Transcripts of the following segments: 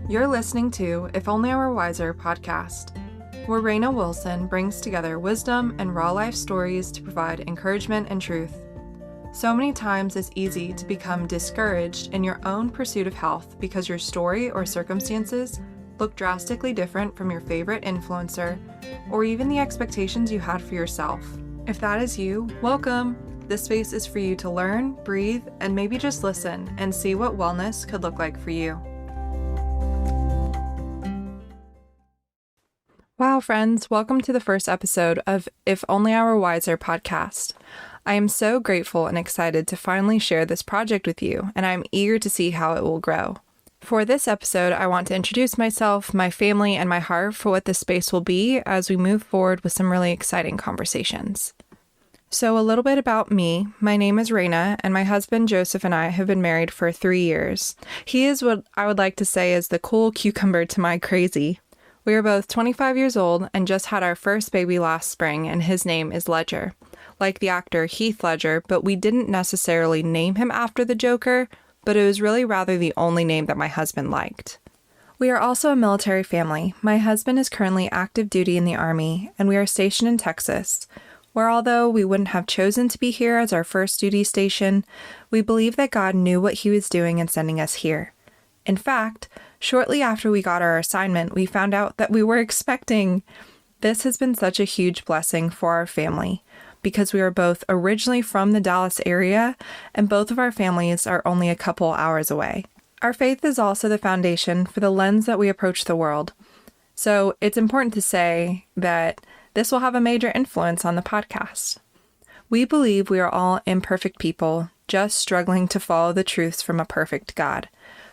You're listening to If Only I Were Wiser podcast, where Reyna Wilson brings together wisdom and raw life stories to provide encouragement and truth. So many times it's easy to become discouraged in your own pursuit of health because your story or circumstances look drastically different from your favorite influencer or even the expectations you had for yourself. If that is you, welcome! This space is for you to learn, breathe, and maybe just listen and see what wellness could look like for you. Wow, friends, welcome to the first episode of If Only I Were Wiser podcast. I am so grateful and excited to finally share this project with you, and I'm eager to see how it will grow. For this episode, I want to introduce myself, my family, and my heart for what this space will be as we move forward with some really exciting conversations. So a little bit about me. My name is Reyna, and my husband Joseph and I have been married for 3 years. He is what I would like to say is the cool cucumber to my crazy. We are both 25 years old and just had our first baby last spring, and his name is Ledger, like the actor Heath Ledger, but we didn't necessarily name him after the Joker, but it was really rather the only name that my husband liked. We are also a military family. My husband is currently active duty in the Army, and we are stationed in Texas, where although we wouldn't have chosen to be here as our first duty station, we believe that God knew what he was doing in sending us here. In fact, shortly after we got our assignment, we found out that we were expecting. This has been such a huge blessing for our family because we are both originally from the Dallas area and both of our families are only a couple hours away. Our faith is also the foundation for the lens that we approach the world. So it's important to say that this will have a major influence on the podcast. We believe we are all imperfect people just struggling to follow the truths from a perfect God.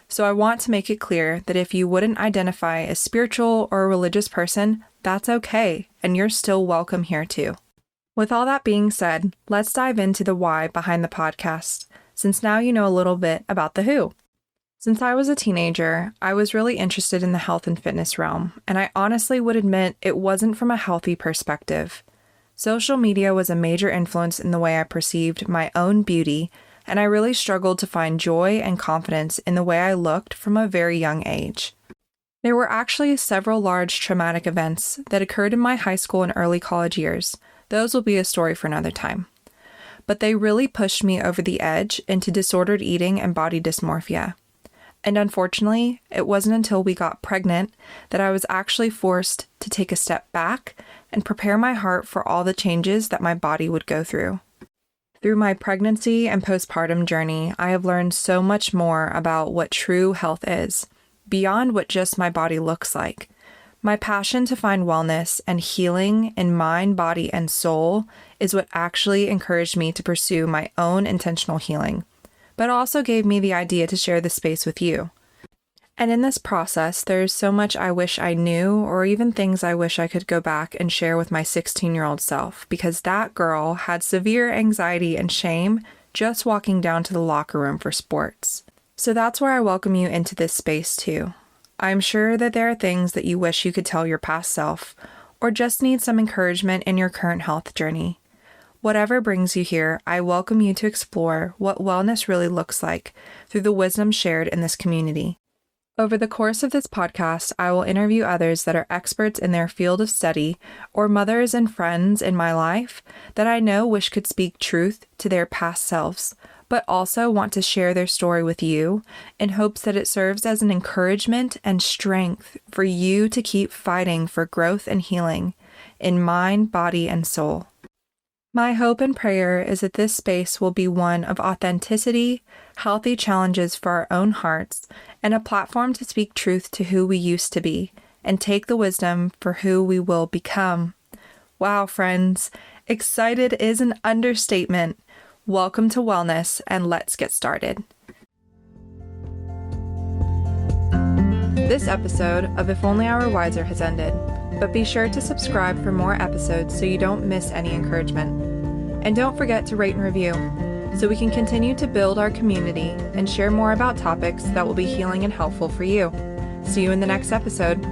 So I want to make it clear that if you wouldn't identify as spiritual or a religious person, that's okay, and you're still welcome here too. With all that being said, let's dive into the why behind the podcast, since now you know a little bit about the who. Since I was a teenager, I was really interested in the health and fitness realm, and I honestly would admit it wasn't from a healthy perspective. Social media was a major influence in the way I perceived my own beauty, and I really struggled to find joy and confidence in the way I looked from a very young age. There were actually several large traumatic events that occurred in my high school and early college years. Those will be a story for another time. But they really pushed me over the edge into disordered eating and body dysmorphia. And unfortunately, it wasn't until we got pregnant that I was actually forced to take a step back and prepare my heart for all the changes that my body would go through. Through my pregnancy and postpartum journey, I have learned so much more about what true health is, beyond what just my body looks like. My passion to find wellness and healing in mind, body, and soul is what actually encouraged me to pursue my own intentional healing, but also gave me the idea to share this space with you. And in this process, there's so much I wish I knew, or even things I wish I could go back and share with my 16-year-old self, because that girl had severe anxiety and shame just walking down to the locker room for sports. So that's where I welcome you into this space too. I'm sure that there are things that you wish you could tell your past self, or just need some encouragement in your current health journey. Whatever brings you here, I welcome you to explore what wellness really looks like through the wisdom shared in this community. Over the course of this podcast, I will interview others that are experts in their field of study or mothers and friends in my life that I know wish could speak truth to their past selves, but also want to share their story with you in hopes that it serves as an encouragement and strength for you to keep fighting for growth and healing in mind, body, and soul. My hope and prayer is that this space will be one of authenticity, healthy challenges for our own hearts, and a platform to speak truth to who we used to be and take the wisdom for who we will become. Wow, friends, excited is an understatement. Welcome to Wellness, and let's get started. This episode of If Only I Were Wiser has ended, but be sure to subscribe for more episodes so you don't miss any encouragement. And don't forget to rate and review so we can continue to build our community and share more about topics that will be healing and helpful for you. See you in the next episode.